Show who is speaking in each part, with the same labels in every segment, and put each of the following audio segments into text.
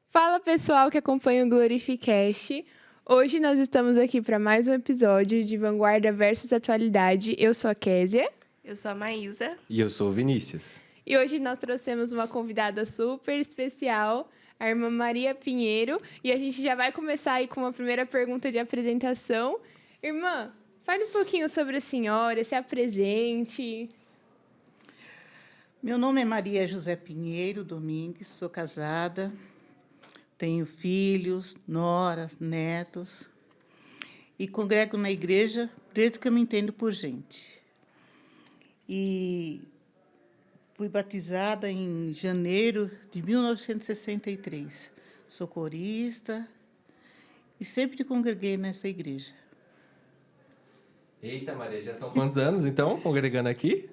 Speaker 1: Fala pessoal que acompanha o Glorificast. Hoje nós estamos aqui para mais um episódio de Vanguarda versus Atualidade. Eu sou a Késia.
Speaker 2: Eu sou a Maísa.
Speaker 3: E eu sou o Vinícius.
Speaker 1: E hoje nós trouxemos uma convidada super especial, a irmã Maria Pinheiro. E a gente já vai começar aí com uma primeira pergunta de apresentação. Irmã, fale um pouquinho sobre a senhora, se apresente.
Speaker 4: Meu nome é Maria José Pinheiro Domingues, sou casada, tenho filhos, noras, netos e congrego na igreja desde que eu me entendo por gente. E fui batizada em janeiro de 1963. Sou corista e sempre congreguei nessa igreja.
Speaker 3: Eita, Maria, já são quantos anos, então, congregando aqui?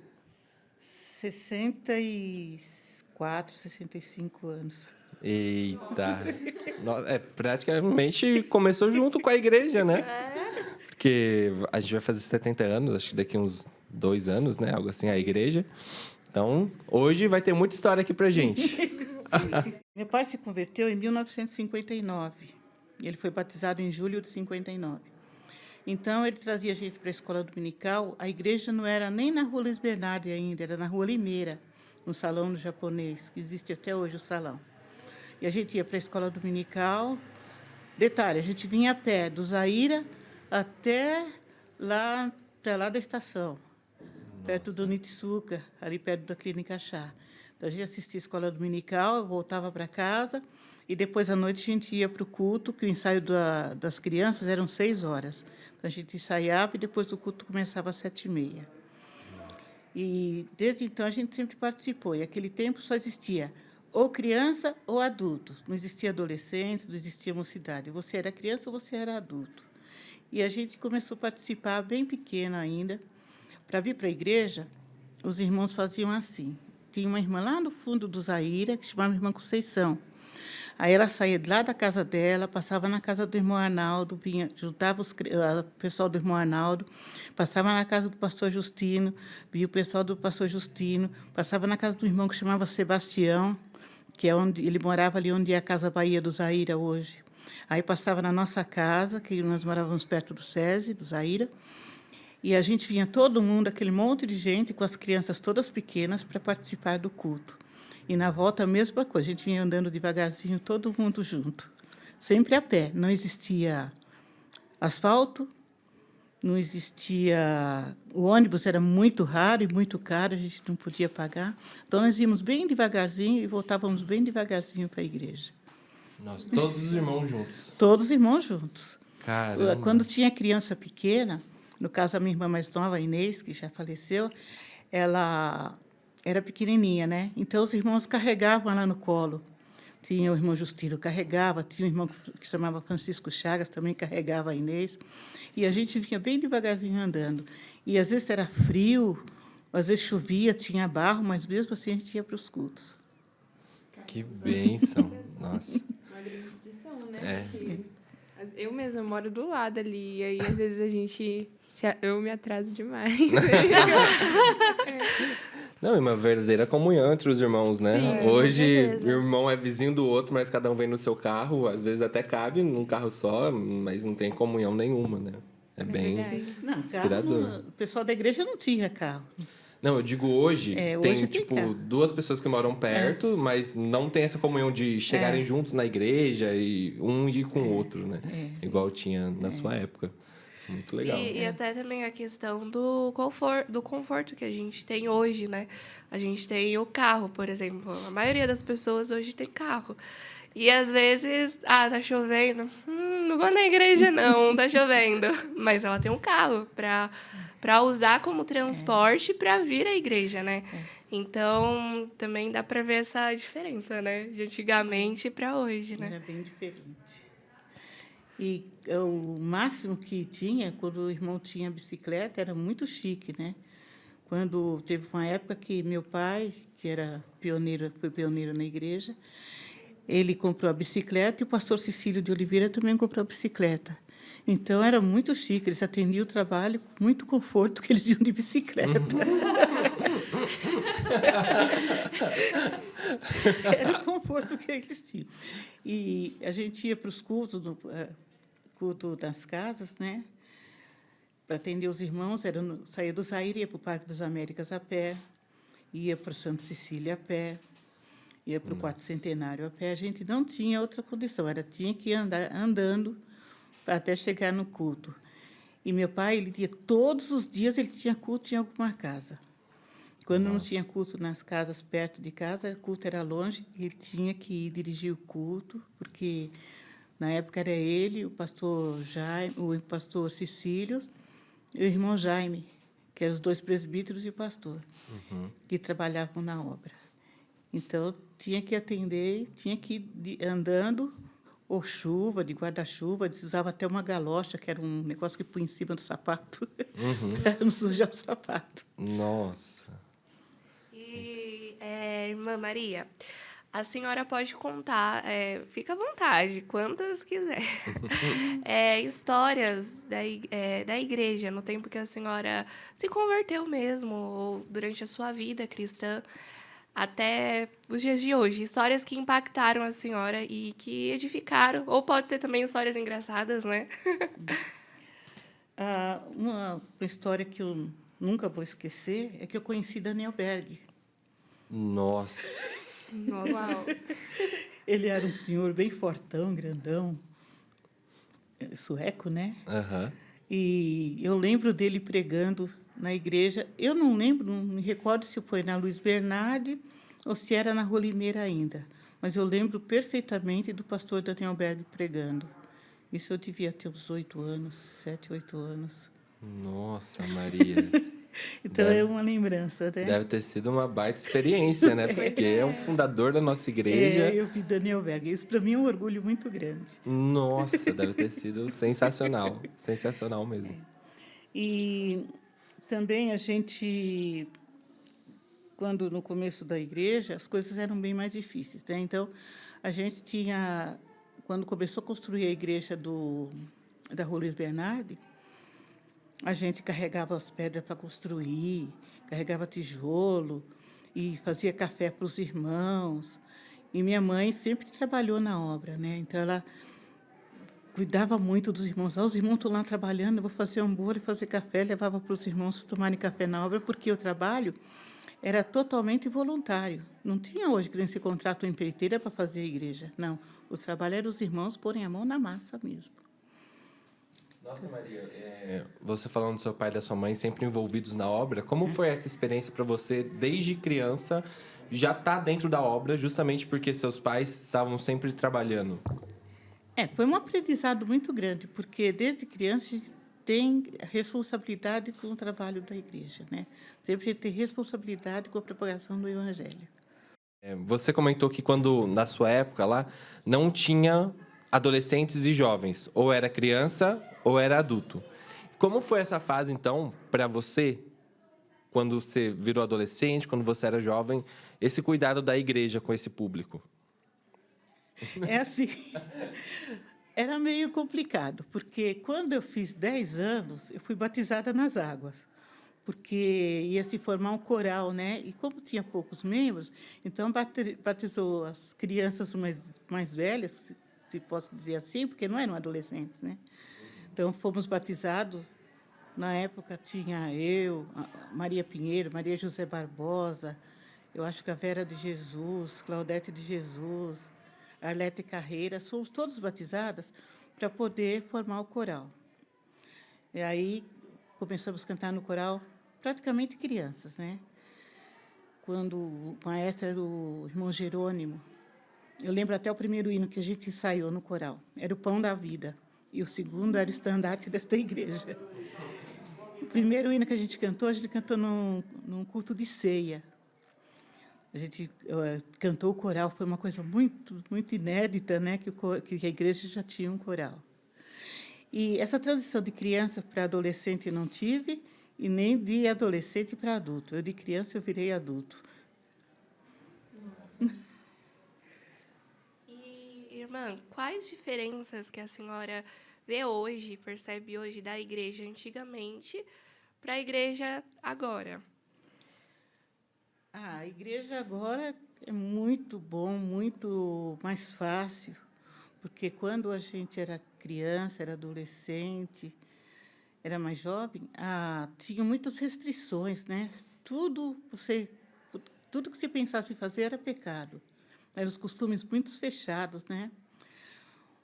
Speaker 4: 64, 65 anos.
Speaker 3: Eita, praticamente começou junto com a igreja, né? Porque a gente vai fazer 70 anos, acho que daqui uns 2 anos, né? Algo assim, a igreja. Então, hoje vai ter muita história aqui pra gente.
Speaker 4: Meu pai se converteu em 1959. Ele foi batizado em julho de 59. Então, ele trazia a gente para a escola dominical. A igreja não era nem na Rua Luiz Bernardo ainda, era na Rua Limeira, no Salão do Japonês, que existe até hoje o salão. E a gente ia para a escola dominical. Detalhe, a gente vinha a pé do Zaira até lá, para lá da estação, perto do Nitsuka, ali perto da Clínica Chá. Então, a gente assistia a escola dominical, voltava para casa, e depois, à noite, a gente ia para o culto, que o ensaio das crianças eram 6 horas. Então, a gente ensaiava e depois o culto começava às 7h30. E, desde então, a gente sempre participou. E, naquele tempo, só existia ou criança ou adulto. Não existia adolescentes, não existia mocidade. Você era criança ou você era adulto. E a gente começou a participar bem pequena ainda. Para vir para a igreja, os irmãos faziam assim. Tinha uma irmã lá no fundo do Zaira, que chamava Irmã Conceição. Aí ela saía de lá da casa dela, passava na casa do irmão Arnaldo, vinha, juntava o pessoal do irmão Arnaldo, passava na casa do pastor Justino, via o pessoal do pastor Justino, passava na casa do irmão que chamava Sebastião, que é onde ele morava ali onde é a Casa Bahia do Zaira hoje. Aí passava na nossa casa, que nós morávamos perto do SESI, do Zaira, e a gente vinha todo mundo, aquele monte de gente, com as crianças todas pequenas, para participar do culto. E, na volta, a mesma coisa. A gente vinha andando devagarzinho, todo mundo junto. Sempre a pé. Não existia asfalto, não existia... O ônibus era muito raro e muito caro, a gente não podia pagar. Então, nós íamos bem devagarzinho e voltávamos bem devagarzinho para a igreja.
Speaker 3: Nossa, todos os irmãos juntos.
Speaker 4: Todos os irmãos juntos.
Speaker 3: Caramba.
Speaker 4: Quando tinha criança pequena, no caso, a minha irmã mais nova, a Inês, que já faleceu, ela era pequenininha, né? Então, os irmãos carregavam ela no colo. Tinha o irmão Justino, carregava. Tinha um irmão que se chamava Francisco Chagas, também carregava a Inês. E a gente vinha bem devagarzinho andando. E, às vezes, era frio, às vezes chovia, tinha barro, mas, mesmo assim, a gente ia para os cultos.
Speaker 3: Que bênção. Nossa.
Speaker 1: Uma grande tradição, né? Porque eu mesma moro do lado ali, e aí, às vezes, eu me atraso demais.
Speaker 3: Não, é uma verdadeira comunhão entre os irmãos, né?
Speaker 1: Sim,
Speaker 3: hoje, o irmão é vizinho do outro, mas cada um vem no seu carro. Às vezes até cabe num carro só, mas não tem comunhão nenhuma, né? É bem
Speaker 4: Não,
Speaker 3: inspirador.
Speaker 4: carro, o pessoal da igreja não tinha carro.
Speaker 3: Não, eu digo hoje,
Speaker 4: hoje
Speaker 3: tem
Speaker 4: carro.
Speaker 3: 2 pessoas que moram perto, mas não tem essa comunhão de chegarem juntos na igreja e um ir com o outro, né? Igual tinha na sua época. Muito legal.
Speaker 2: E até também a questão do conforto que a gente tem hoje, né? A gente tem o carro, por exemplo. A maioria das pessoas hoje tem carro. E, às vezes, tá chovendo. Não vou na igreja, não. Tá chovendo. Mas ela tem um carro para usar como transporte para vir à igreja, né? Então, também dá para ver essa diferença, né? De antigamente para hoje, né?
Speaker 4: Era bem diferente. E o máximo que tinha, quando o irmão tinha bicicleta, era muito chique, né? Quando teve uma época que meu pai, que foi pioneiro na igreja, ele comprou a bicicleta e o pastor Cecílio de Oliveira também comprou a bicicleta. Então, era muito chique. Eles atendiam o trabalho com muito conforto, que eles iam de bicicleta. Era o conforto que eles tinham. E a gente ia para os cultos, culto das casas, né? Para atender os irmãos, saía do Zaire, ia para o Parque das Américas a pé, ia para Santa Cecília a pé, ia para o Quarto Centenário a pé. A gente não tinha outra condição, tinha que ir andando para até chegar no culto. E meu pai, todos os dias ele tinha culto em alguma casa. Quando não tinha culto nas casas perto de casa, o culto era longe, ele tinha que ir dirigir o culto, porque na época era ele, o pastor Jaime, o pastor Cecílio e o irmão Jaime, que eram os 2 presbíteros e o pastor, que trabalhavam na obra. Então, tinha que atender, tinha que ir andando, ou chuva, de guarda-chuva, eles usavam até uma galocha, que era um negócio que punha em cima do sapato, para não sujar o sapato.
Speaker 3: Nossa.
Speaker 2: E, irmã Maria, a senhora pode contar, fica à vontade, quantas quiser, histórias da igreja, no tempo que a senhora se converteu mesmo, ou durante a sua vida cristã, até os dias de hoje. Histórias que impactaram a senhora e que edificaram, ou pode ser também histórias engraçadas, né?
Speaker 4: Uma história que eu nunca vou esquecer é que eu conheci Daniel Berg.
Speaker 3: Nossa.
Speaker 2: Uau.
Speaker 4: Ele era um senhor bem fortão, grandão, sueco, né?
Speaker 3: Aham.
Speaker 4: E eu lembro dele pregando na igreja. Eu não lembro, não me recordo se foi na Luiz Bernardi ou se era na Rua Limeira ainda, mas eu lembro perfeitamente do pastor Daniel Berg pregando. Isso eu devia ter uns 8 anos, 7, 8 anos.
Speaker 3: Nossa, Maria.
Speaker 4: Então, é uma lembrança, né?
Speaker 3: Deve ter sido uma baita experiência, né? Porque é o fundador da nossa igreja.
Speaker 4: Eu vi Daniel Berg. Isso, para mim, é um orgulho muito grande.
Speaker 3: Nossa, deve ter sido sensacional. Sensacional mesmo.
Speaker 4: E também a gente, quando no começo da igreja, as coisas eram bem mais difíceis, né? Então, a gente tinha, quando começou a construir a igreja da Rua Luiz Bernardi, a gente carregava as pedras para construir, carregava tijolo e fazia café para os irmãos. E minha mãe sempre trabalhou na obra, né? Então, ela cuidava muito dos irmãos. Os irmãos estão lá trabalhando, eu vou fazer um bolo e fazer café, levava para os irmãos tomarem café na obra, porque o trabalho era totalmente voluntário. Não tinha hoje que você contrata uma empreiteira para fazer a igreja. Não, o trabalho era os irmãos porem a mão na massa mesmo.
Speaker 3: Nossa, Maria, você falando do seu pai e da sua mãe sempre envolvidos na obra, como foi essa experiência para você, desde criança, já estar dentro da obra, justamente porque seus pais estavam sempre trabalhando?
Speaker 4: Foi um aprendizado muito grande, porque desde criança a gente tem responsabilidade com o trabalho da igreja, né? Sempre a gente tem responsabilidade com a propagação do evangelho.
Speaker 3: Você comentou que quando, na sua época lá, não tinha adolescentes e jovens, ou era criança ou era adulto. Como foi essa fase, então, para você, quando você virou adolescente, quando você era jovem, esse cuidado da igreja com esse público?
Speaker 4: É assim, era meio complicado, porque quando eu fiz 10 anos, eu fui batizada nas águas, porque ia se formar um coral, né? E como tinha poucos membros, então batizou as crianças mais velhas, se posso dizer assim, porque não eram adolescentes, né? Então, fomos batizados. Na época, tinha eu, Maria Pinheiro, Maria José Barbosa, eu acho que a Vera de Jesus, Claudete de Jesus, Arlete Carreiras, fomos todos batizadas para poder formar o coral. E aí, começamos a cantar no coral, praticamente crianças, né? Quando o maestro era o irmão Jerônimo, eu lembro até o primeiro hino que a gente ensaiou no coral, era o Pão da Vida. E o segundo era o estandarte desta igreja. O primeiro hino que a gente cantou num culto de ceia. A gente cantou o coral, foi uma coisa muito, muito inédita, né? Que a igreja já tinha um coral. E essa transição de criança para adolescente eu não tive, e nem de adolescente para adulto. Eu, de criança, eu virei adulto.
Speaker 2: E, irmã, quais diferenças que a senhora vê hoje, percebe hoje da igreja antigamente para a igreja agora?
Speaker 4: A igreja agora é muito bom, muito mais fácil, porque quando a gente era criança, era adolescente, era mais jovem, tinha muitas restrições, né? Tudo que você pensasse em fazer era pecado. Eram os costumes muito fechados, né?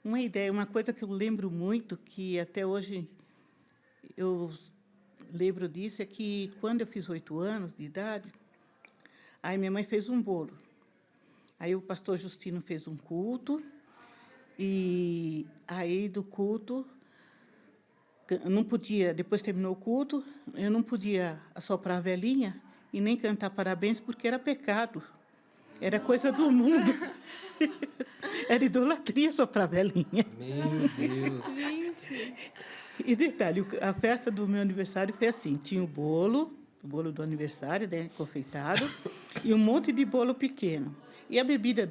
Speaker 4: Uma coisa que eu lembro muito, que até hoje eu lembro disso, é que quando eu fiz 8 anos de idade, aí minha mãe fez um bolo. Aí o pastor Justino fez um culto, e aí do culto, eu não podia, depois terminou o culto, eu não podia assoprar a velhinha e nem cantar parabéns, porque era pecado. Era coisa do mundo. Era idolatria soprar a velhinha.
Speaker 3: Meu Deus.
Speaker 1: Gente.
Speaker 4: E detalhe, a festa do meu aniversário foi assim, tinha o bolo do aniversário, né, confeitado, e um monte de bolo pequeno. E a bebida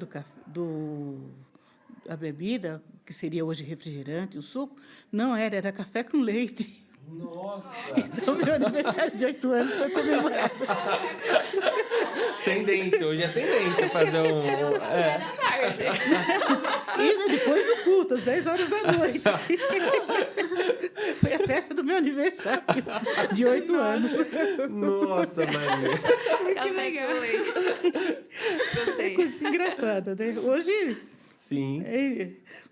Speaker 4: a bebida, que seria hoje refrigerante, o suco, não era café com leite.
Speaker 3: Nossa.
Speaker 4: Então, meu aniversário de 8 anos foi comemorado.
Speaker 3: Tendência, hoje é tendência fazer um... É.
Speaker 4: E depois do culto, às 10 horas da noite. Foi a festa do meu aniversário de 8 anos.
Speaker 3: Nossa, Maria.
Speaker 2: Que legal.
Speaker 4: É
Speaker 2: Gostei.
Speaker 4: coisa engraçada, né? Hoje,
Speaker 3: Sim.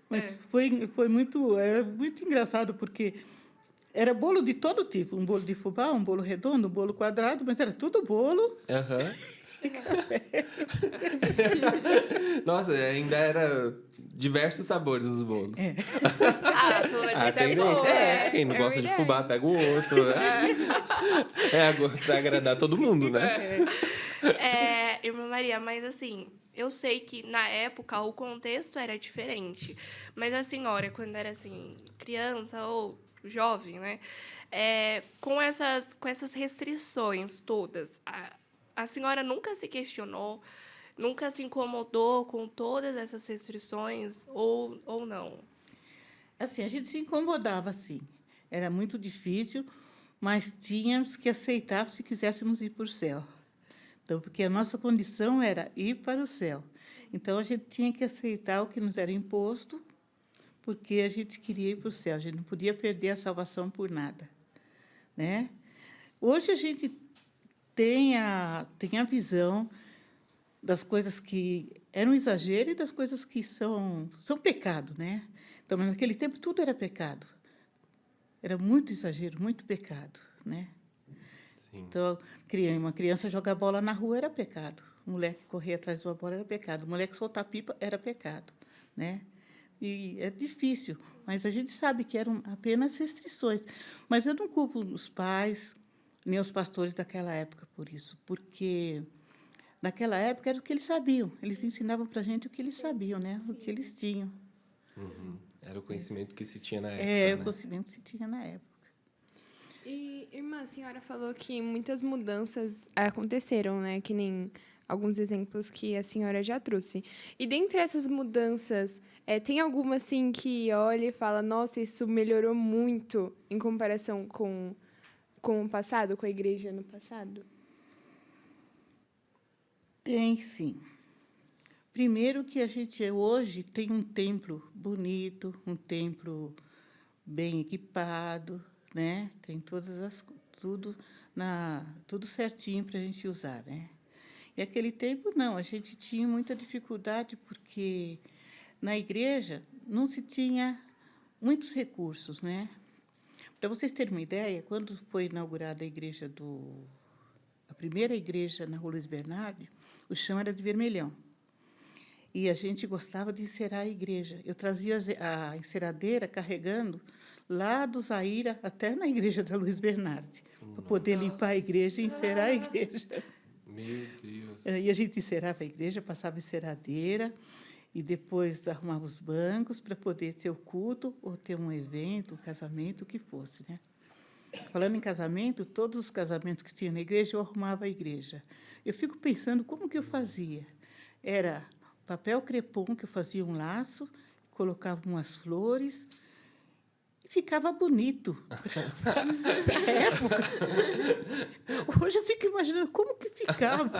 Speaker 4: mas foi muito engraçado, porque era bolo de todo tipo. Um bolo de fubá, um bolo redondo, um bolo quadrado, mas era tudo bolo.
Speaker 3: Aham. Nossa, ainda era diversos sabores os bolos.
Speaker 2: Ah, cores,
Speaker 3: A
Speaker 2: isso é bom.
Speaker 3: tendência é, quem não
Speaker 1: é
Speaker 3: gosta de
Speaker 1: verdade.
Speaker 3: fubá, pega o outro. Né? Pra agradar todo mundo, né?
Speaker 2: Irmã Maria, mas assim, eu sei que na época o contexto era diferente. Mas a senhora, quando era assim, criança ou jovem, né? Com essas restrições todas, a senhora nunca se questionou, nunca se incomodou com todas essas restrições ou não?
Speaker 4: Assim, a gente se incomodava, sim. Era muito difícil, mas tínhamos que aceitar se quiséssemos ir para o céu. Então, porque a nossa condição era ir para o céu. Então, a gente tinha que aceitar o que nos era imposto, porque a gente queria ir para o céu. A gente não podia perder a salvação por nada, né? Hoje, a gente tem a visão das coisas que eram exagero e das coisas que são pecado, né? Então, mas naquele tempo tudo era pecado. Era muito exagero, muito pecado, né?
Speaker 3: Sim.
Speaker 4: Então, uma criança jogar bola na rua era pecado. Um moleque correr atrás de uma bola era pecado. Um moleque soltar pipa era pecado, né? E é difícil, mas a gente sabe que eram apenas restrições. Mas eu não culpo os pais, nem os pastores daquela época por isso, porque naquela época era o que eles sabiam. Eles ensinavam para a gente o que eles sabiam, né? O que eles tinham.
Speaker 3: Uhum. Era o conhecimento que se tinha na época.
Speaker 4: É,
Speaker 3: né?
Speaker 4: o conhecimento que se tinha na época.
Speaker 1: E, irmã, a senhora falou que muitas mudanças aconteceram, né? Que nem alguns exemplos que a senhora já trouxe. E dentre essas mudanças, tem alguma assim que olha e fala, nossa, isso melhorou muito em comparação com o passado, com a igreja no passado?
Speaker 4: Tem, sim. Primeiro que a gente hoje tem um templo bonito, um templo bem equipado, né? Tem tudo certinho para a gente usar, né? E aquele tempo não, a gente tinha muita dificuldade porque na igreja não se tinha muitos recursos, né? Para vocês terem uma ideia, quando foi inaugurada a primeira igreja na Rua Luiz Bernardi, o chão era de vermelhão. E a gente gostava de encerar a igreja. Eu trazia a enceradeira carregando lá do Zaira até na igreja da Luiz Bernardi, para poder limpar a igreja e encerar a igreja.
Speaker 3: Meu Deus.
Speaker 4: E a gente encerava a igreja, passava enceradeira e depois arrumava os bancos para poder ter o culto ou ter um evento, um casamento, o que fosse, né? Falando em casamento, todos os casamentos que tinha na igreja, eu arrumava a igreja. Eu fico pensando como que eu fazia. Era papel crepom, que eu fazia um laço, colocava umas flores, e ficava bonito para a época. Hoje eu fico imaginando como que ficava.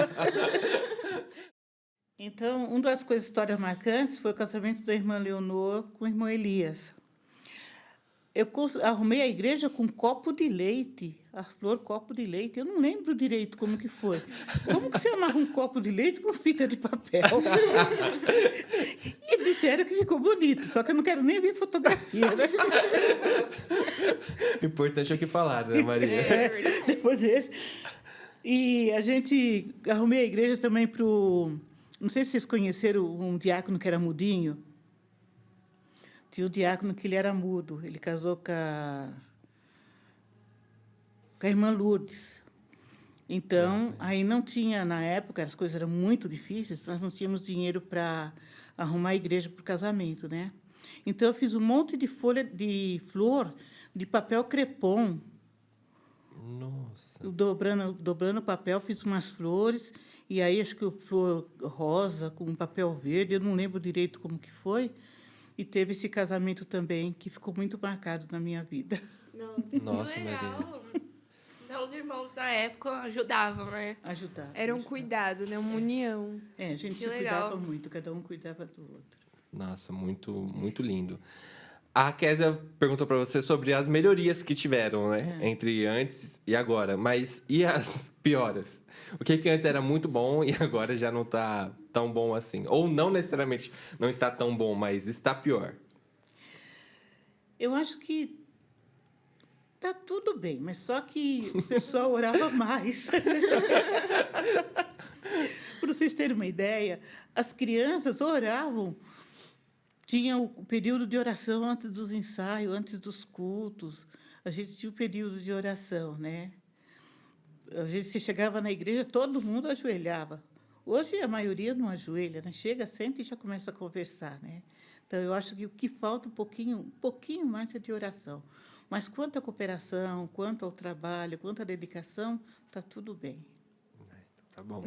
Speaker 4: Então, uma das histórias marcantes foi o casamento da irmã Leonor com o irmão Elias. Eu arrumei a igreja com copo de leite, a flor copo de leite. Eu não lembro direito como que foi. Como que você amarra um copo de leite com fita de papel? E disseram que ficou bonito, só que eu não quero nem ver fotografia. Né?
Speaker 3: Importante é o que falar, né, Maria?
Speaker 4: Depois desse. E arrumei a igreja também para o... Não sei se vocês conheceram um diácono que era mudinho. Tinha o diácono que ele era mudo. Ele casou com a irmã Lourdes. Então, aí não tinha, na época, as coisas eram muito difíceis, nós não tínhamos dinheiro para arrumar a igreja para o casamento, né? Então, eu fiz um monte de folha de flor de papel crepom.
Speaker 3: Nossa.
Speaker 4: Dobrando o papel, fiz umas flores, e aí acho que flor rosa com papel verde, eu não lembro direito como que foi. E teve esse casamento também, que ficou muito marcado na minha vida.
Speaker 3: Nossa,
Speaker 2: legal.
Speaker 3: Maria.
Speaker 2: Então, os irmãos da época ajudavam, né?
Speaker 4: Ajudavam.
Speaker 1: Era um cuidado, né? Uma união.
Speaker 4: A gente
Speaker 2: Que
Speaker 4: se
Speaker 2: legal.
Speaker 4: cuidava muito, cada um cuidava do outro.
Speaker 3: Nossa, muito, muito lindo. A Késia perguntou para você sobre as melhorias que tiveram, né? Entre antes e agora. Mas e as pioras? O que antes era muito bom e agora já não está tão bom assim? Ou não necessariamente não está tão bom, mas está pior?
Speaker 4: Eu acho que está tudo bem, mas só que o pessoal orava mais. Para vocês terem uma ideia, as crianças oravam. Tinha o período de oração antes dos ensaios, antes dos cultos. A gente tinha o período de oração, né? A gente se chegava na igreja, todo mundo ajoelhava. Hoje a maioria não ajoelha, né? Chega, senta e já começa a conversar, né? Então eu acho que o que falta um pouquinho mais é de oração. Mas quanto à cooperação, quanto ao trabalho, quanto à dedicação, está tudo bem.
Speaker 3: Tá bom.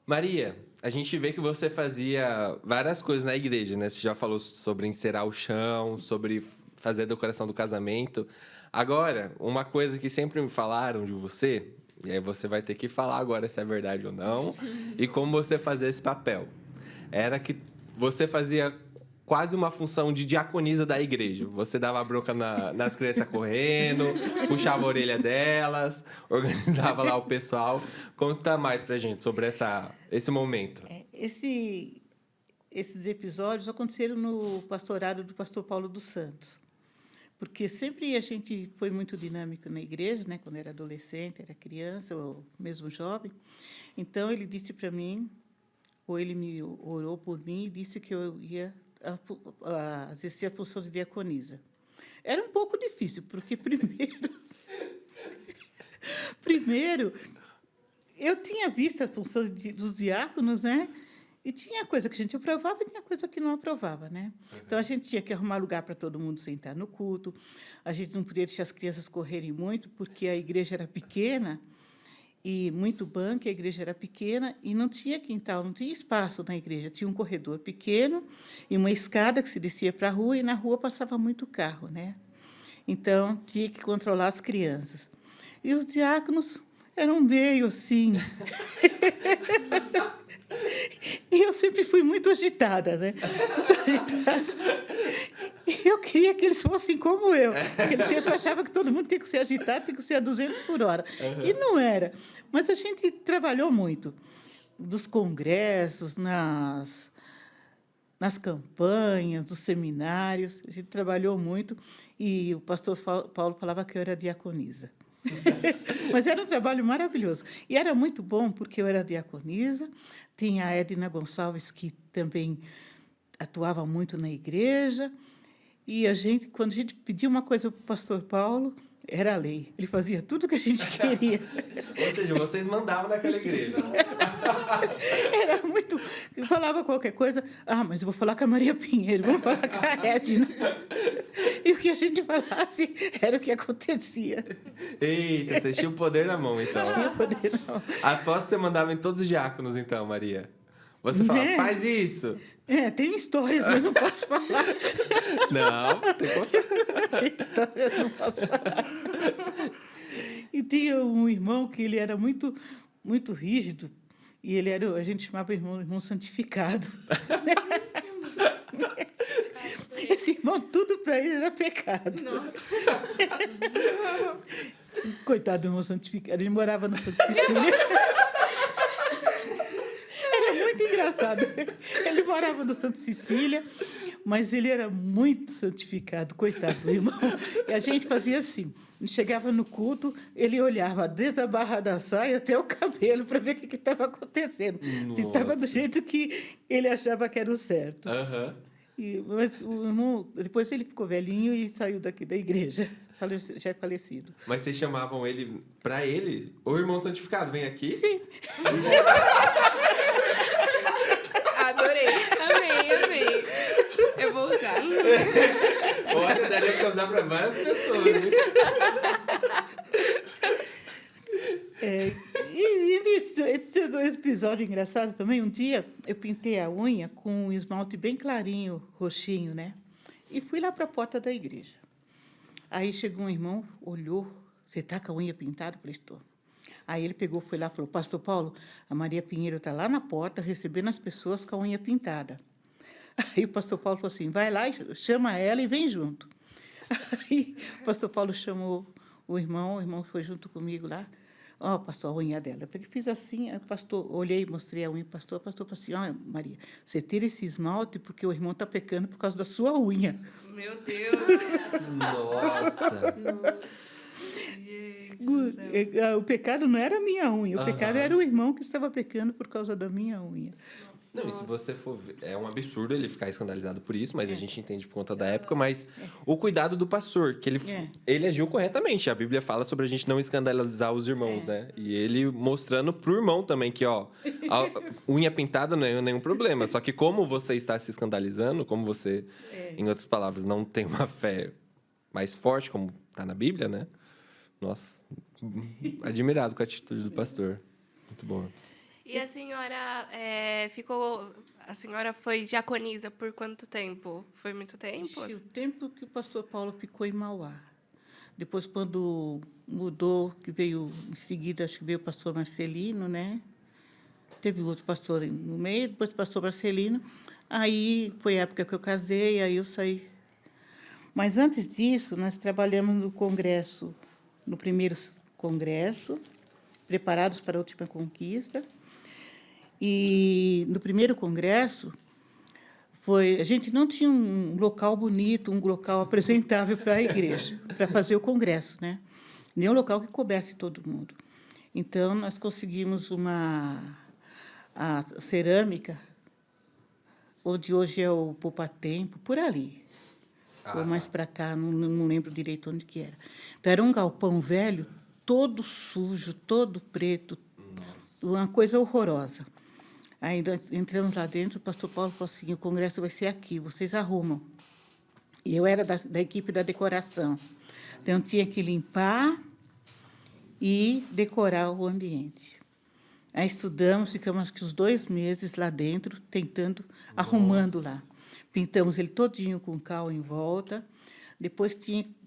Speaker 3: Maria, a gente vê que você fazia várias coisas na igreja, né? Você já falou sobre encerar o chão, sobre fazer a decoração do casamento. Agora, uma coisa que sempre me falaram de você, e aí você vai ter que falar agora se é verdade ou não, e como você fazia esse papel. Era que você fazia quase uma função de diaconisa da igreja. Você dava bronca nas crianças correndo, puxava a orelha delas, organizava lá o pessoal. Conta mais pra gente sobre esse momento.
Speaker 4: Esses episódios aconteceram no pastorado do pastor Paulo dos Santos. Porque sempre a gente foi muito dinâmico na igreja, né? Quando era adolescente, era criança, ou mesmo jovem. Então, ele disse para mim, ou ele me orou por mim e disse que eu ia exercer a função de diaconisa. Era um pouco difícil, porque primeiro eu tinha visto a função dos diáconos, né? E tinha coisa que a gente aprovava e tinha coisa que não aprovava, né? Então, a gente tinha que arrumar lugar para todo mundo sentar no culto. A gente não podia deixar as crianças correrem muito, porque a igreja era pequena, e muito banco, a igreja era pequena, e não tinha quintal, não tinha espaço na igreja. Tinha um corredor pequeno e uma escada que se descia para a rua, e na rua passava muito carro, né? Então, tinha que controlar as crianças. E os diáconos eram meio assim. E eu sempre fui muito agitada, né? Muito agitada. E eu queria que eles fossem como eu. Naquele tempo eu achava que todo mundo tem que ser agitado, tem que ser a 200 por hora. E não era. Mas a gente trabalhou muito. Dos congressos, nas campanhas, dos seminários. A gente trabalhou muito. E o pastor Paulo falava que eu era diaconisa. Mas era um trabalho maravilhoso. E era muito bom, porque eu era diaconisa. Tinha a Edna Gonçalves, que também atuava muito na igreja. E quando a gente pedia uma coisa para o pastor Paulo, era a lei. Ele fazia tudo o que a gente queria.
Speaker 3: Ou seja, vocês mandavam naquela igreja.
Speaker 4: Era muito... Eu falava qualquer coisa, mas eu vou falar com a Maria Pinheiro, vamos falar com a Edna. E o que a gente falasse era o que acontecia.
Speaker 3: Eita, vocês tinham o poder na mão, então.
Speaker 4: Tinha poder, não.
Speaker 3: Aposto que você mandava em todos os diáconos, então, Maria. Você fala,
Speaker 4: Né?
Speaker 3: faz isso.
Speaker 4: Tem histórias, mas não posso falar.
Speaker 3: Não, tem como...
Speaker 4: Tem histórias, não posso falar. E tinha um irmão que ele era muito, muito rígido, e ele era, a gente chamava irmão santificado. Esse irmão, tudo para ele era pecado. Coitado do irmão santificado, ele morava no Santa Cecília. Era muito engraçado. Ele morava no Santa Cecília, mas ele era muito santificado, coitado do irmão. E a gente fazia assim, chegava no culto, ele olhava desde a barra da saia até o cabelo para ver o que estava acontecendo. Se estava do jeito que ele achava que era o certo.
Speaker 3: Aham.
Speaker 4: Mas o irmão, depois ele ficou velhinho e saiu daqui da igreja, já é falecido.
Speaker 3: Mas vocês chamavam ele, pra ele, o irmão santificado, vem aqui?
Speaker 4: Sim.
Speaker 2: Adorei. Amei. Eu vou usar.
Speaker 3: Olha, daria pra usar pra várias pessoas, hein?
Speaker 4: Esse episódio engraçado também, um dia eu pintei a unha com um esmalte bem clarinho, roxinho, né? E fui lá para a porta da igreja. Aí chegou um irmão, olhou, você está com a unha pintada? Eu falei, estou. Aí ele pegou, foi lá e falou, Pastor Paulo, a Maria Pinheiro está lá na porta recebendo as pessoas com a unha pintada. Aí o pastor Paulo falou assim, vai lá, chama ela e vem junto. Aí o pastor Paulo chamou o irmão foi junto comigo lá. Ó, pastor, a unha dela. Eu fiz assim, aí o pastor, olhei, mostrei a unha, pastor falou assim, ó, Maria, você tira esse esmalte porque o irmão está pecando por causa da sua unha.
Speaker 2: Meu Deus.
Speaker 3: Nossa.
Speaker 4: O pecado não era a minha unha, o pecado era o irmão que estava pecando por causa da minha unha.
Speaker 3: Não, e se você for ver, é um absurdo ele ficar escandalizado por isso, mas a gente entende por conta da época, mas o cuidado do pastor, que ele agiu corretamente. A Bíblia fala sobre a gente não escandalizar os irmãos, né? E ele mostrando pro irmão também que, ó, a unha pintada não é nenhum problema, só que como você está se escandalizando, como você, em outras palavras, não tem uma fé mais forte, como tá na Bíblia, né? Nossa, admirado com a atitude do pastor. Muito boa.
Speaker 2: E a senhora A senhora foi diaconisa por quanto tempo? Foi muito tempo?
Speaker 4: O tempo que o pastor Paulo ficou em Mauá. Depois, quando mudou, que veio em seguida, acho que veio o pastor Marcelino, né? Teve outro pastor no meio, depois o pastor Marcelino. Aí foi a época que eu casei, aí eu saí. Mas antes disso, nós trabalhamos no congresso, no primeiro congresso, preparados para a última conquista. E no primeiro congresso, a gente não tinha um local bonito, um local apresentável para a igreja, para fazer o congresso, né? Nem um local que coubesse todo mundo. Então, nós conseguimos a cerâmica, onde hoje é o Poupatempo, por ali. Ou mais para cá, não lembro direito onde que era. Então, era um galpão velho, todo sujo, todo preto, uma coisa horrorosa. Aí nós entramos lá dentro, o pastor Paulo falou assim, o congresso vai ser aqui, vocês arrumam. E eu era da equipe da decoração. Então, tinha que limpar e decorar o ambiente. Aí estudamos, ficamos acho que uns 2 meses lá dentro, tentando, arrumando lá. Pintamos ele todinho com cal em volta. Depois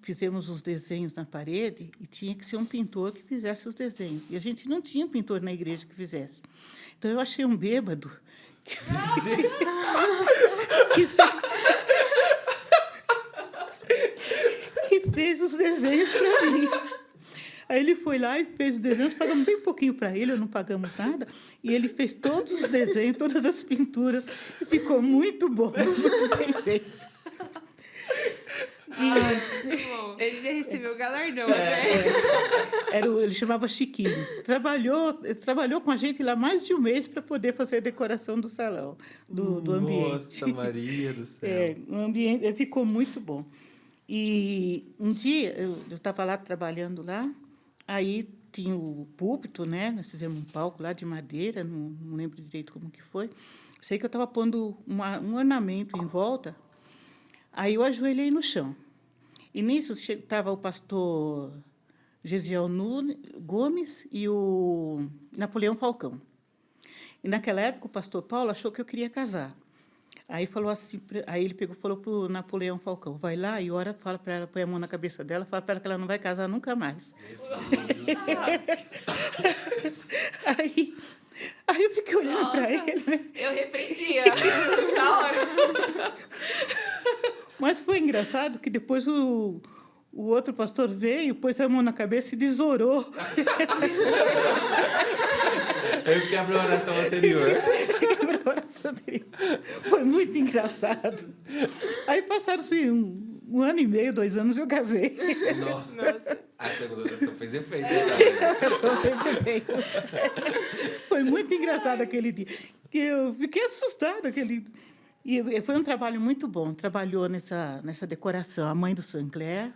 Speaker 4: fizemos os desenhos na parede e tinha que ser um pintor que fizesse os desenhos. E a gente não tinha um pintor na igreja que fizesse. Então, eu achei um bêbado que fez os desenhos para mim. Aí ele foi lá e fez os desenhos, pagamos bem pouquinho para ele, não pagamos nada, e ele fez todos os desenhos, todas as pinturas, e ficou muito bom, muito bem feito.
Speaker 1: Ele já recebeu o galardão, né?
Speaker 4: Ele chamava Chiquinho. Trabalhou com a gente lá mais de 1 mês para poder fazer a decoração do salão, do ambiente.
Speaker 3: Nossa, Maria do céu.
Speaker 4: O ambiente ficou muito bom. E um dia, eu estava lá trabalhando lá, aí tinha o púlpito, né? Nós fizemos um palco lá de madeira, não lembro direito como que foi. Sei que eu estava pondo um ornamento em volta, aí eu ajoelhei no chão. E nisso estava o pastor Gesiel Gomes e o Napoleão Falcão. E, naquela época, o pastor Paulo achou que eu queria casar. Aí falou assim, aí ele falou para o Napoleão Falcão, vai lá e ora, fala para ela, põe a mão na cabeça dela, fala para ela que ela não vai casar nunca mais. Aí eu fiquei olhando para ele, né?
Speaker 2: Eu repreendia na hora.
Speaker 4: Mas foi engraçado que depois o outro pastor veio, pôs a mão na cabeça e desorou.
Speaker 3: Eu quebro a oração anterior.
Speaker 4: Foi muito engraçado. Aí passaram-se um ano e meio, 2 anos, eu casei.
Speaker 3: Nossa. A segunda oração fez efeito.
Speaker 4: Só fez efeito. Foi muito engraçado aquele dia. Eu fiquei assustada. E foi um trabalho muito bom. Trabalhou nessa decoração a mãe do Sancler.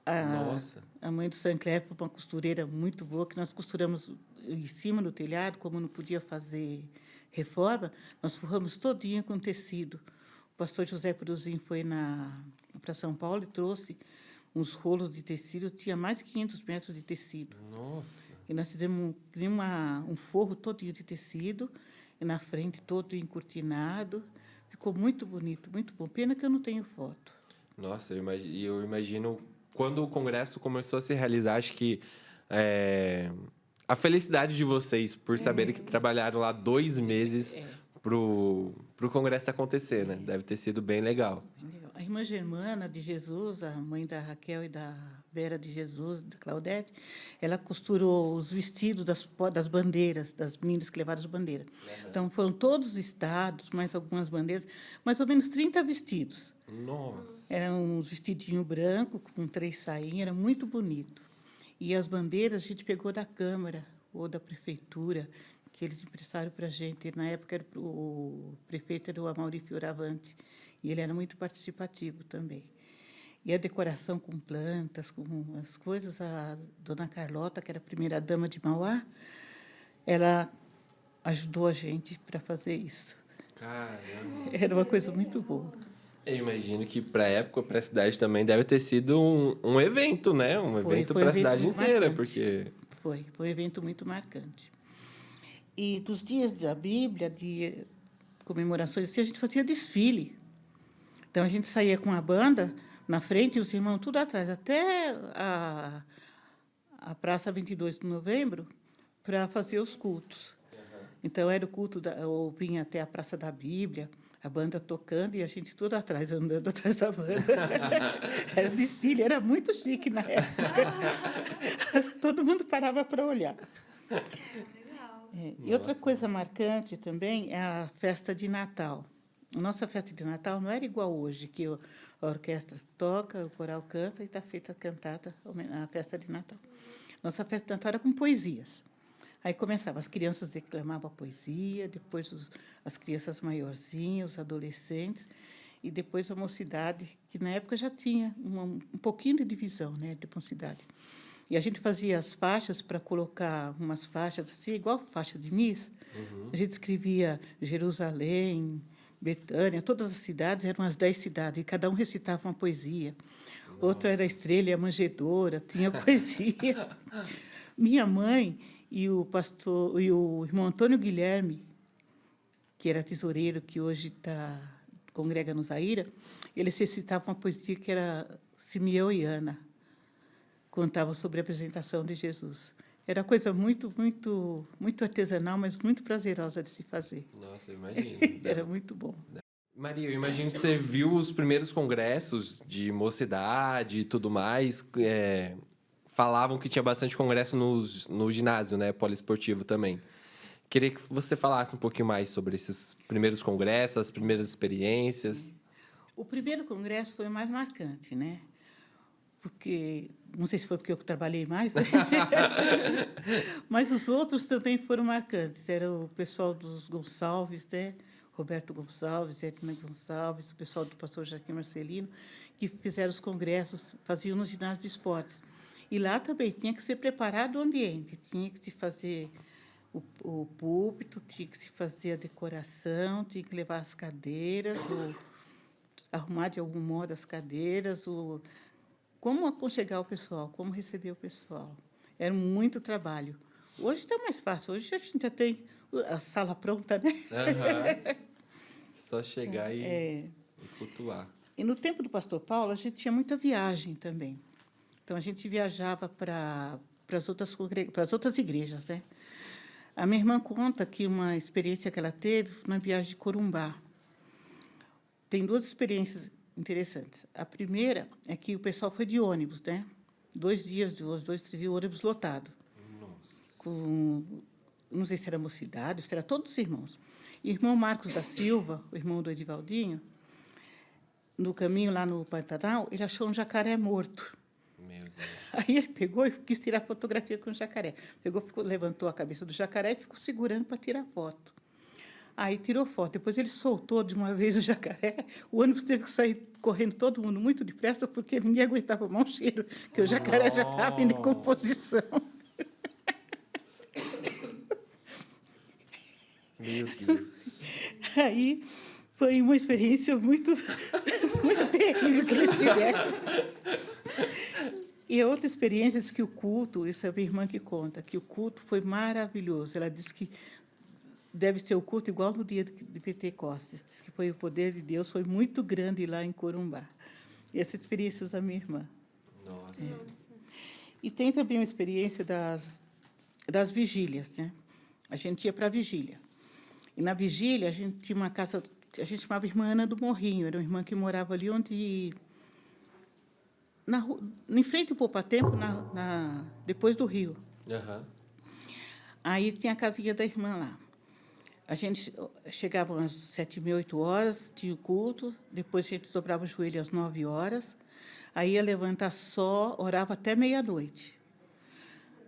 Speaker 3: Nossa.
Speaker 4: A mãe do Sancler foi uma costureira muito boa, que nós costuramos em cima do telhado, como não podia fazer reforma, nós forramos todinho com tecido. O pastor José Peruzin foi para São Paulo e trouxe uns rolos de tecido, tinha mais de 500 metros de tecido.
Speaker 3: Nossa.
Speaker 4: E nós fizemos um forro todinho de tecido, e na frente todo encortinado. Ficou muito bonito, muito bom. Pena que eu não tenho foto.
Speaker 3: Nossa, eu imagino quando o congresso começou a se realizar, acho que a felicidade de vocês por saberem que trabalharam lá 2 meses pro congresso acontecer, né? Deve ter sido bem legal.
Speaker 4: A irmã Germana de Jesus, a mãe da Raquel e da Vera de Jesus, da Claudete, ela costurou os vestidos das bandeiras, das meninas que levaram as bandeiras. Uhum. Então, foram todos os estados, mais algumas bandeiras, mais ou menos 30 vestidos.
Speaker 3: Nossa!
Speaker 4: Era um vestidinho branco, com 3 sainhas, era muito bonito. E as bandeiras a gente pegou da Câmara ou da Prefeitura, que eles emprestaram para a gente. Na época, o prefeito era o Amaury Fioravante, e ele era muito participativo também. E a decoração com plantas, com as coisas, a dona Carlota, que era a primeira-dama de Mauá, ela ajudou a gente para fazer isso.
Speaker 3: Caramba!
Speaker 4: Era uma coisa muito boa.
Speaker 3: Eu imagino que, para a época, para a cidade também deve ter sido um evento, né? Um evento para a cidade inteira, porque...
Speaker 4: Foi um evento muito marcante. E dos dias da Bíblia, de comemorações assim, a gente fazia desfile. Então, a gente saía com a banda na frente e os irmãos tudo atrás, até a Praça 22 de Novembro, para fazer os cultos. Então, era o culto, ou vinha até a Praça da Bíblia, a banda tocando e a gente tudo atrás, andando atrás da banda. Era desfile, era muito chique na época. Todo mundo parava para olhar. E outra coisa marcante também é a festa de Natal. A nossa festa de Natal não era igual hoje, que a orquestra toca, o coral canta e está feita a cantata, a festa de Natal. Nossa festa de Natal era com poesias. Aí começava, as crianças declamavam a poesia, depois as crianças maiorzinhas, os adolescentes, e depois a mocidade, que na época já tinha um pouquinho de divisão, né, de mocidade. E a gente fazia as faixas para colocar umas faixas assim, igual faixa de Miss. Uhum. A gente escrevia Jerusalém, Betânia, todas as cidades, eram as 10 cidades, e cada um recitava uma poesia. Nossa. Outra era a Estrela e a Manjedoura, tinha poesia. Minha mãe e o irmão Antônio Guilherme, que era tesoureiro, que hoje congrega no Zaira, eles recitavam uma poesia que era Simeão e Ana, contavam sobre a apresentação de Jesus. Era coisa muito, muito, muito artesanal, mas muito prazerosa de se fazer.
Speaker 3: Nossa, eu imagino.
Speaker 4: Era muito bom.
Speaker 3: Maria, eu imagino que você viu os primeiros congressos de mocidade e tudo mais. Falavam que tinha bastante congresso no ginásio, né? Poliesportivo também. Queria que você falasse um pouquinho mais sobre esses primeiros congressos, as primeiras experiências.
Speaker 4: O primeiro congresso foi o mais marcante, né? Porque, não sei se foi porque eu trabalhei mais, né? Mas os outros também foram marcantes. Era o pessoal dos Gonçalves, né? Roberto Gonçalves, Edna Gonçalves, o pessoal do pastor Joaquim Marcelino, que fizeram os congressos, faziam no ginásio de esportes. E lá também tinha que ser preparado o ambiente, tinha que se fazer o púlpito, tinha que se fazer a decoração, tinha que levar as cadeiras, arrumar de algum modo as cadeiras, como aconchegar o pessoal, como receber o pessoal. Era muito trabalho. Hoje está mais fácil, hoje a gente já tem a sala pronta, né?
Speaker 3: Aham. Só chegar e cultuar.
Speaker 4: E no tempo do pastor Paulo, a gente tinha muita viagem também. Então, a gente viajava para as outras igrejas, né? A minha irmã conta que uma experiência que ela teve foi na viagem de Corumbá. Tem duas experiências interessantes. A primeira é que o pessoal foi de ônibus, né? 2 dias, 3 dias, ônibus lotado. Com, não sei se era mocidade, se era todos os irmãos. E o irmão Marcos da Silva, o irmão do Edivaldinho, no caminho lá no Pantanal, ele achou um jacaré morto.
Speaker 3: Meu Deus.
Speaker 4: Aí ele pegou e quis tirar fotografia com o jacaré. Levantou a cabeça do jacaré e ficou segurando para tirar foto. Aí tirou foto. Depois ele soltou de uma vez o jacaré. O ônibus teve que sair correndo todo mundo muito depressa, porque ninguém aguentava o mau cheiro, porque o jacaré já estava em decomposição.
Speaker 3: Meu Deus.
Speaker 4: Aí foi uma experiência muito, muito terrível que eles tiveram. E a outra experiência diz que o culto, isso é a minha irmã que conta, que o culto foi maravilhoso. Ela disse que deve ser o culto igual no dia de Pentecostes. Diz que foi o poder de Deus, foi muito grande lá em Corumbá. E essa experiência da minha irmã.
Speaker 3: Nossa.
Speaker 4: E tem também a experiência das vigílias, né? A gente ia para a vigília. E, na vigília, a gente tinha uma casa que a gente chamava Irmã Ana do Morrinho. Era uma irmã que morava ali onde... em frente ao Poupatempo, depois do rio.
Speaker 3: Aham.
Speaker 4: Aí tinha a casinha da irmã lá. A gente chegava às 7h30, 8h, tinha o culto. Depois, a gente dobrava o joelho às 9h. Aí ia levantar só, orava até meia-noite.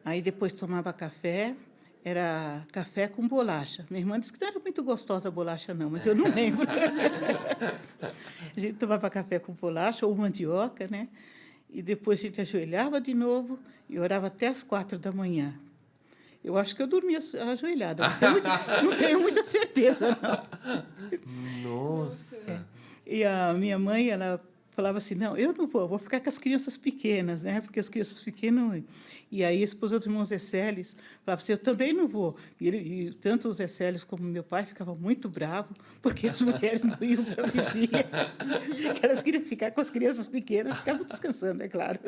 Speaker 4: Aí, depois, tomava café. Era café com bolacha. Minha irmã disse que não era muito gostosa a bolacha, não, mas eu não lembro. A gente tomava café com bolacha ou mandioca, né? E depois a gente ajoelhava de novo e orava até às 4h. Eu acho que eu dormia ajoelhada. Não tenho muita certeza, não.
Speaker 3: Nossa.
Speaker 4: E a minha mãe, ela falava assim, não, eu não vou ficar com as crianças pequenas, né? Porque as crianças pequenas... E aí, a esposa do irmão Zé Celes falava assim, eu também não vou. E tanto o Zé Celes como meu pai ficavam muito bravos, porque as mulheres não iam para a vigília. Elas queriam ficar com as crianças pequenas, ficavam descansando, é claro.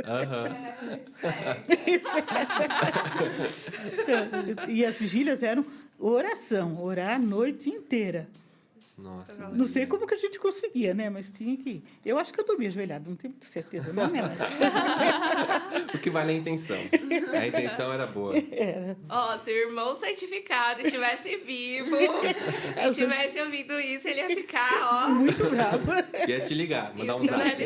Speaker 4: Então, e as vigílias eram oração, orar a noite inteira.
Speaker 3: Nossa.
Speaker 4: Não sei como que a gente conseguia, né? Mas tinha que ir. Eu acho que eu dormia ajoelhada, não tenho muita certeza, não, né?
Speaker 3: O que vale é a intenção. A intenção era boa.
Speaker 2: Ó, se o irmão certificado estivesse vivo e estivesse ouvindo isso, ele ia ficar, ó...
Speaker 4: Muito bravo.
Speaker 3: Ia te ligar, mandar um zap.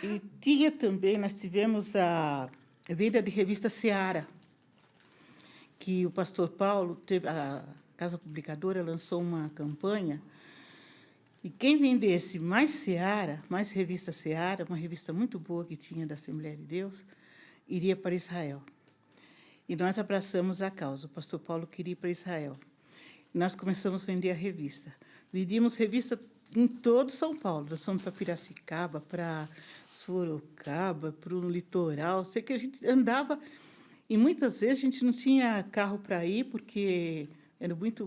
Speaker 4: E tinha também, nós tivemos a venda de revista Seara, que o pastor Paulo teve... A Casa Publicadora lançou uma campanha e quem vendesse mais Seara, mais revista Seara, uma revista muito boa que tinha da Assembleia de Deus, iria para Israel. E nós abraçamos a causa. O pastor Paulo queria ir para Israel. E nós começamos a vender a revista. Vendíamos revista em todo São Paulo. Nós fomos para Piracicaba, para Sorocaba, para o litoral. Sei que a gente andava... E, muitas vezes, a gente não tinha carro para ir, porque... Era muito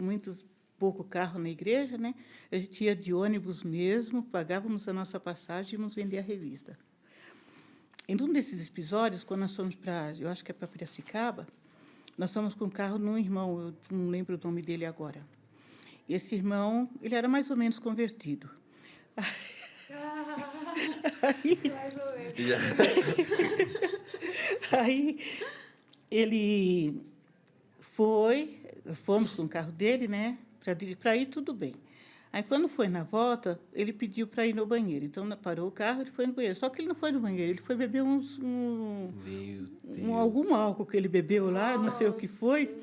Speaker 4: pouco carro na igreja, né? A gente ia de ônibus mesmo, pagávamos a nossa passagem e íamos vender a revista. Em um desses episódios, quando nós fomos para, eu acho que é para Piracicaba, nós fomos com um carro num irmão, eu não lembro o nome dele agora. E esse irmão, ele era mais ou menos convertido. Aí ele fomos com o carro dele, né? Para ir, tudo bem. Aí, quando foi na volta, ele pediu para ir no banheiro. Então, parou o carro, ele foi no banheiro. Só que ele não foi no banheiro, ele foi beber algum álcool que ele bebeu lá, não sei o que foi,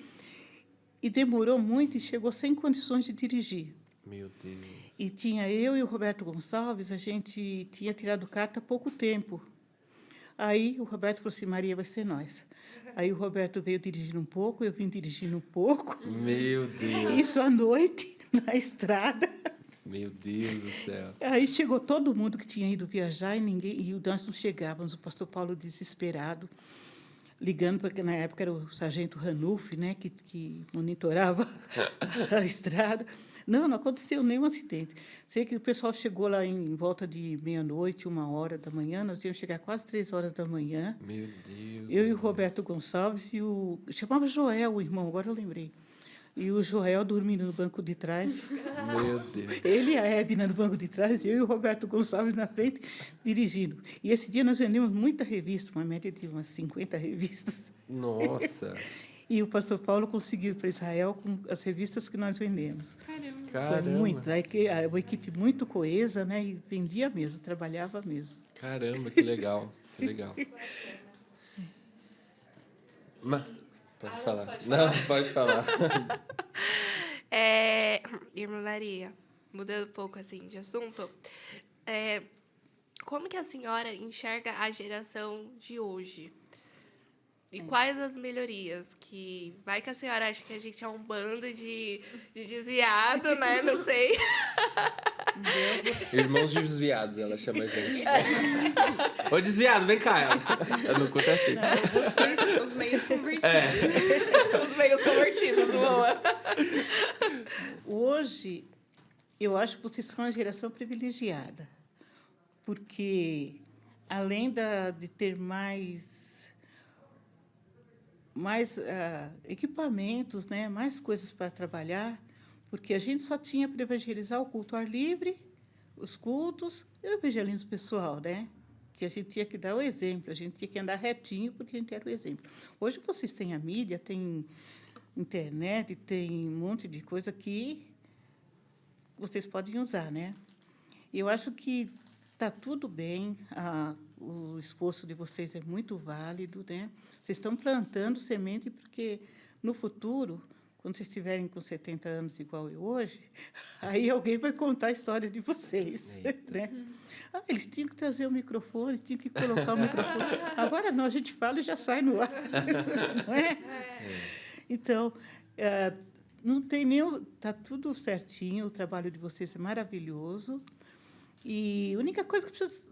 Speaker 4: e demorou muito e chegou sem condições de dirigir.
Speaker 3: Meu Deus.
Speaker 4: E tinha eu e o Roberto Gonçalves, a gente tinha tirado carta há pouco tempo. Aí o Roberto falou assim, Maria, vai ser nós. Aí o Roberto veio dirigindo um pouco, eu vim dirigindo um pouco.
Speaker 3: Meu Deus.
Speaker 4: Isso à noite, na estrada.
Speaker 3: Meu Deus do céu.
Speaker 4: Aí chegou todo mundo que tinha ido viajar e nós não chegávamos. O pastor Paulo desesperado. ligando, porque na época era o sargento Ranulf, né, que monitorava a estrada. Não aconteceu nenhum acidente. Sei que o pessoal chegou lá em volta de meia-noite, 1h da manhã, nós íamos chegar quase 3h da manhã.
Speaker 3: Meu Deus.
Speaker 4: Eu e o Roberto Gonçalves e o... Chamava Joel, o irmão, agora eu lembrei. E o Joel dormindo no banco de trás.
Speaker 3: Meu Deus.
Speaker 4: Ele e a Edna no banco de trás, eu e o Roberto Gonçalves na frente, dirigindo. E esse dia nós vendemos muita revista, uma média de umas 50 revistas.
Speaker 3: Nossa.
Speaker 4: E o pastor Paulo conseguiu ir para Israel com as revistas que nós vendemos.
Speaker 3: Caramba.
Speaker 4: Foi muito. Uma equipe muito coesa, né? E vendia mesmo, trabalhava mesmo.
Speaker 3: Caramba, que legal. Que legal. Pode falar. Não, pode falar.
Speaker 2: Irmã Maria, mudando um pouco assim de assunto, como que a senhora enxerga a geração de hoje? E quais as melhorias? Que vai que a senhora acha que a gente é um bando de desviado, né? Não sei.
Speaker 3: Irmãos desviados, ela chama a gente. Ô, desviado, vem cá. Eu não conto assim.
Speaker 1: Os meios convertidos.
Speaker 2: Os meios convertidos, boa.
Speaker 4: Hoje, eu acho que vocês são uma geração privilegiada, porque, além de ter mais equipamentos, né, mais coisas para trabalhar, porque a gente só tinha para evangelizar o culto ao ar livre, os cultos e o evangelismo pessoal, né? Que a gente tinha que dar o exemplo, a gente tinha que andar retinho, porque a gente era o exemplo. Hoje vocês têm a mídia, tem internet, tem um monte de coisa que vocês podem usar, né? Eu acho que está tudo bem, o esforço de vocês é muito válido, né? Vocês estão plantando semente, porque, no futuro, quando vocês estiverem com 70 anos, igual eu hoje, aí alguém vai contar a história de vocês. Né? Eles tinham que trazer o microfone, tinham que colocar o microfone. Agora não, a gente fala e já sai no ar. Não é? Então, não tem nenhum... Está tudo certinho, o trabalho de vocês é maravilhoso. E a única coisa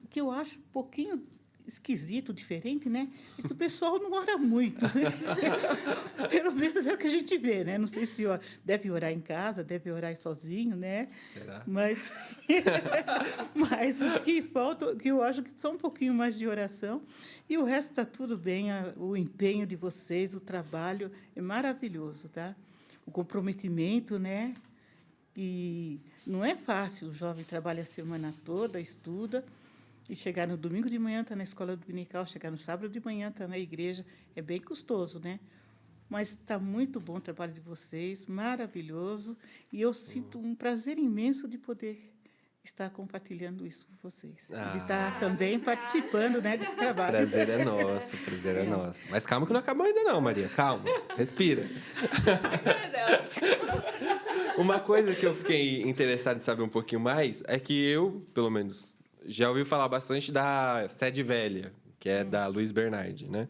Speaker 4: que eu acho um pouquinho esquisito, diferente, né? É que o pessoal não ora muito, né? Pelo menos é o que a gente vê, né? Não sei se deve orar em casa, deve orar sozinho, né?
Speaker 3: Será?
Speaker 4: Mas o que falta, que eu acho que só um pouquinho mais de oração, e o resto está tudo bem, o empenho de vocês, o trabalho é maravilhoso, tá? O comprometimento, né? E não é fácil, o jovem trabalha a semana toda, estuda, e chegar no domingo de manhã está na escola dominical, chegar no sábado de manhã está na igreja, é bem custoso, né? Mas está muito bom o trabalho de vocês, maravilhoso, e eu sinto um prazer imenso de poder estar compartilhando isso com vocês. De estar também participando, né, desse trabalho.
Speaker 3: Prazer é nosso, prazer é nosso. Mas calma que não acabou ainda não, Maria. Calma, respira. Uma coisa que eu fiquei interessado em saber um pouquinho mais é que eu, pelo menos, já ouvi falar bastante da Sede Velha, que é da Luiz Bernardi, né?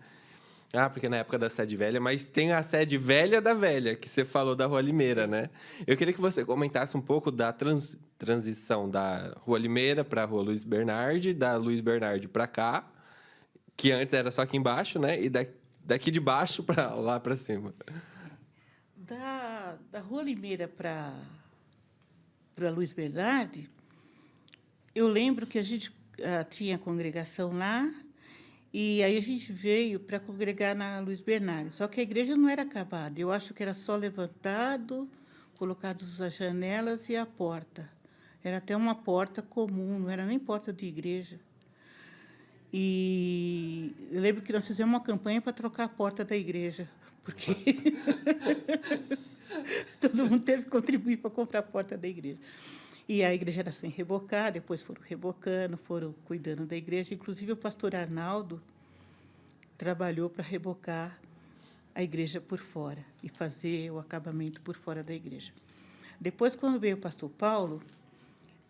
Speaker 3: Porque na época da Sede Velha, mas tem a Sede Velha da Velha, que você falou da Rua Limeira, né? Eu queria que você comentasse um pouco da transição da Rua Limeira para a Rua Luiz Bernardi, da Luiz Bernardi para cá, que antes era só aqui embaixo, né? E daqui de baixo para lá para cima.
Speaker 4: Da Rua Limeira para Luiz Bernardi, eu lembro que a gente tinha congregação lá, e aí a gente veio para congregar na Luiz Bernardi. Só que a igreja não era acabada. Eu acho que era só levantado, colocados as janelas e a porta. Era até uma porta comum, não era nem porta de igreja. E eu lembro que nós fizemos uma campanha para trocar a porta da igreja, porque todo mundo teve que contribuir para comprar a porta da igreja. E a igreja era sem rebocar, depois foram rebocando, foram cuidando da igreja. Inclusive, o pastor Arnaldo trabalhou para rebocar a igreja por fora e fazer o acabamento por fora da igreja. Depois, quando veio o pastor Paulo,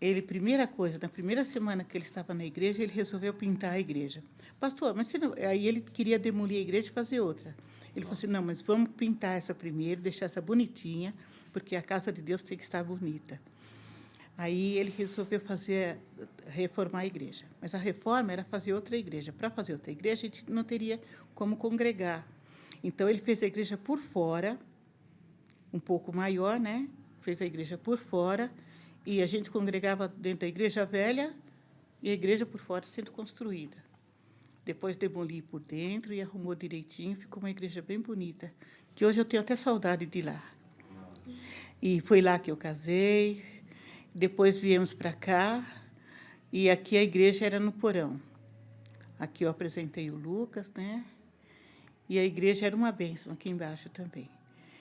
Speaker 4: ele, primeira coisa, na primeira semana que ele estava na igreja, ele resolveu pintar a igreja. Pastor, mas você não... Aí ele queria demolir a igreja e fazer outra. Ele falou assim, não, mas vamos pintar essa primeiro, deixar essa bonitinha, porque a casa de Deus tem que estar bonita. Aí ele resolveu reformar a igreja. Mas a reforma era fazer outra igreja. Para fazer outra igreja, a gente não teria como congregar. Então, ele fez a igreja por fora, um pouco maior, né? Fez a igreja por fora, e a gente congregava dentro da igreja velha e a igreja por fora sendo construída. Depois demoli por dentro e arrumou direitinho, ficou uma igreja bem bonita, que hoje eu tenho até saudade de ir lá. E foi lá que eu casei, depois viemos para cá, e aqui a igreja era no porão. Aqui eu apresentei o Lucas, né? E a igreja era uma bênção aqui embaixo também.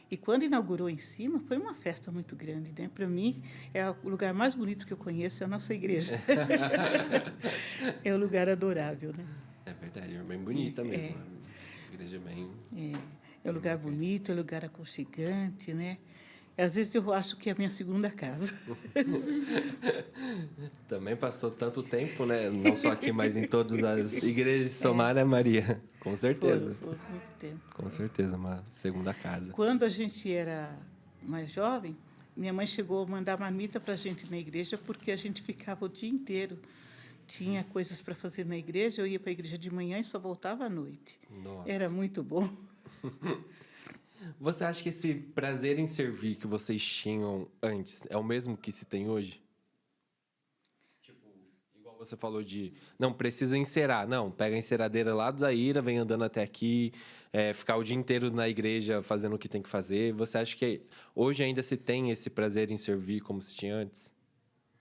Speaker 4: E quando inaugurou em cima, foi uma festa muito grande, né? Para mim, é o lugar mais bonito que eu conheço, é a nossa igreja. É um lugar adorável, né?
Speaker 3: É verdade, é bem bonita mesmo. A igreja é bem...
Speaker 4: É um lugar bonito, é um lugar aconchegante, né? Às vezes eu acho que é a minha segunda casa.
Speaker 3: Também passou tanto tempo, né? Não só aqui, mas em todas as igrejas de Somar, né, Maria? Com certeza.
Speaker 4: Foi muito tempo.
Speaker 3: Com certeza, uma segunda casa.
Speaker 4: Quando a gente era mais jovem, minha mãe chegou a mandar marmita para a gente na igreja, porque a gente ficava o dia inteiro. Tinha coisas para fazer na igreja, eu ia para a igreja de manhã e só voltava à noite.
Speaker 3: Nossa.
Speaker 4: Era muito bom.
Speaker 3: Você acha que esse prazer em servir que vocês tinham antes é o mesmo que se tem hoje? Tipo, igual você falou de... Não, precisa encerar. Não, pega a enceradeira lá do Zaira, vem andando até aqui, ficar o dia inteiro na igreja fazendo o que tem que fazer. Você acha que hoje ainda se tem esse prazer em servir como se tinha antes?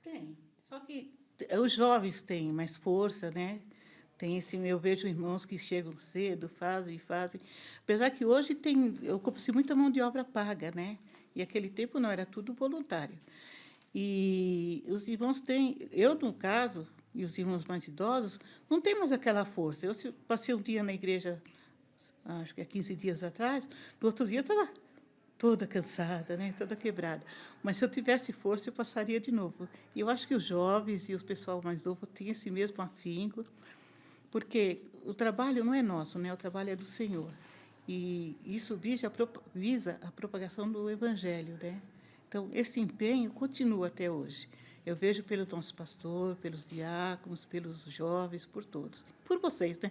Speaker 4: Tem. Só que os jovens têm mais força, né? Eu vejo irmãos que chegam cedo, fazem. Apesar que hoje ocupa-se muita mão de obra paga, né? E aquele tempo não, era tudo voluntário. E os irmãos eu, no caso, e os irmãos mais idosos, não têm mais aquela força. Eu passei um dia na igreja, acho que há 15 dias atrás, no outro dia eu estava toda cansada, né? Toda quebrada. Mas se eu tivesse força, eu passaria de novo. E eu acho que os jovens e os pessoal mais novo têm esse mesmo afinco, porque o trabalho não é nosso, né? O trabalho é do Senhor. E isso visa a propagação do Evangelho, né? Então, esse empenho continua até hoje. Eu vejo pelo nosso pastor, pelos diáconos, pelos jovens, por todos. Por vocês, né?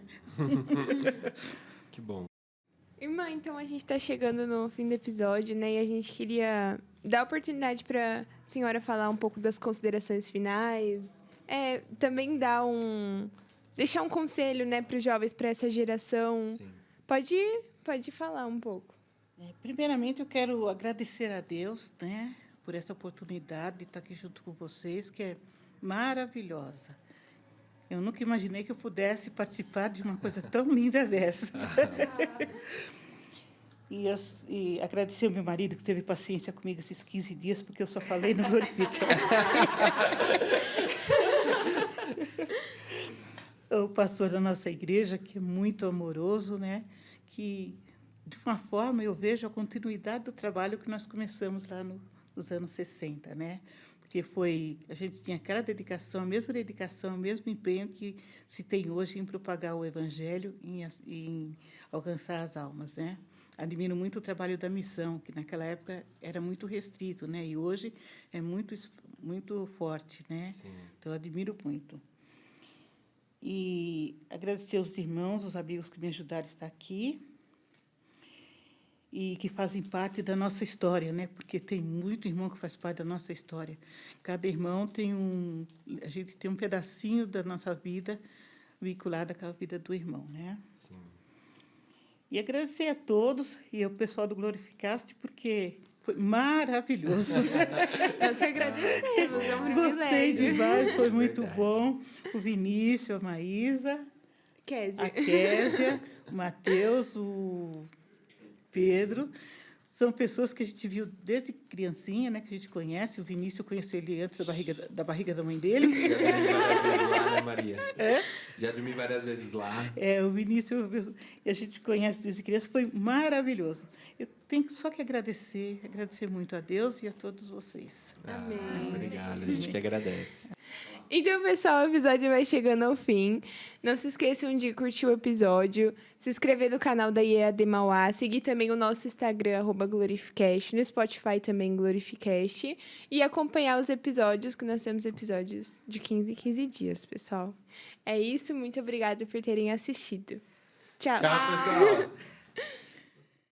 Speaker 3: Que bom.
Speaker 1: Irmã, então a gente está chegando no fim do episódio, né? E a gente queria dar a oportunidade para a senhora falar um pouco das considerações finais. Também deixar um conselho, né, para os jovens, para essa geração.
Speaker 3: Sim.
Speaker 1: Pode falar um pouco.
Speaker 4: Primeiramente, eu quero agradecer a Deus, né, por essa oportunidade de estar aqui junto com vocês, que é maravilhosa. Eu nunca imaginei que eu pudesse participar de uma coisa tão linda dessa. E agradecer ao meu marido, que teve paciência comigo esses 15 dias, porque eu só falei no Glorificar. O pastor da nossa igreja, que é muito amoroso, né? Que, de uma forma, eu vejo a continuidade do trabalho que nós começamos lá nos anos 60, né? Porque a gente tinha aquela dedicação, a mesmo empenho que se tem hoje em propagar o Evangelho e em alcançar as almas, né? Admiro muito o trabalho da missão, que naquela época era muito restrito, né? E hoje é muito forte, né?
Speaker 3: Sim.
Speaker 4: Então, eu admiro muito. E agradecer aos irmãos, os amigos que me ajudaram a estar aqui e que fazem parte da nossa história, né? Porque tem muito irmão que faz parte da nossa história. Cada irmão a gente tem um pedacinho da nossa vida vinculada com a vida do irmão, né?
Speaker 3: Sim.
Speaker 4: E agradecer a todos e ao pessoal do Glorificaste, porque foi maravilhoso.
Speaker 1: Nós que agradecemos, é um privilégio.
Speaker 4: Gostei demais, foi muito
Speaker 3: Verdade.
Speaker 4: bom. O Vinícius, a Maísa,
Speaker 1: Kézia.
Speaker 4: a Késia, o Matheus, o Pedro. São pessoas que a gente viu desde criancinha, né, que a gente conhece. O Vinícius, eu conheço ele antes da barriga da mãe dele.
Speaker 3: Já dormi várias vezes lá, né, Maria? Já dormi várias vezes lá.
Speaker 4: O Vinícius, a gente conhece desde criança, foi maravilhoso. Eu tenho só que agradecer muito a Deus e a todos vocês.
Speaker 1: Amém.
Speaker 3: Obrigado, a gente que agradece.
Speaker 1: Então, pessoal, o episódio vai chegando ao fim. Não se esqueçam de curtir o episódio, se inscrever no canal da IEAD Mauá, seguir também o nosso Instagram, @Glorificast, no Spotify também, Glorificast, e acompanhar os episódios, que nós temos episódios de 15 em 15 dias, pessoal. É isso, muito obrigada por terem assistido. Tchau.
Speaker 3: Tchau, pessoal.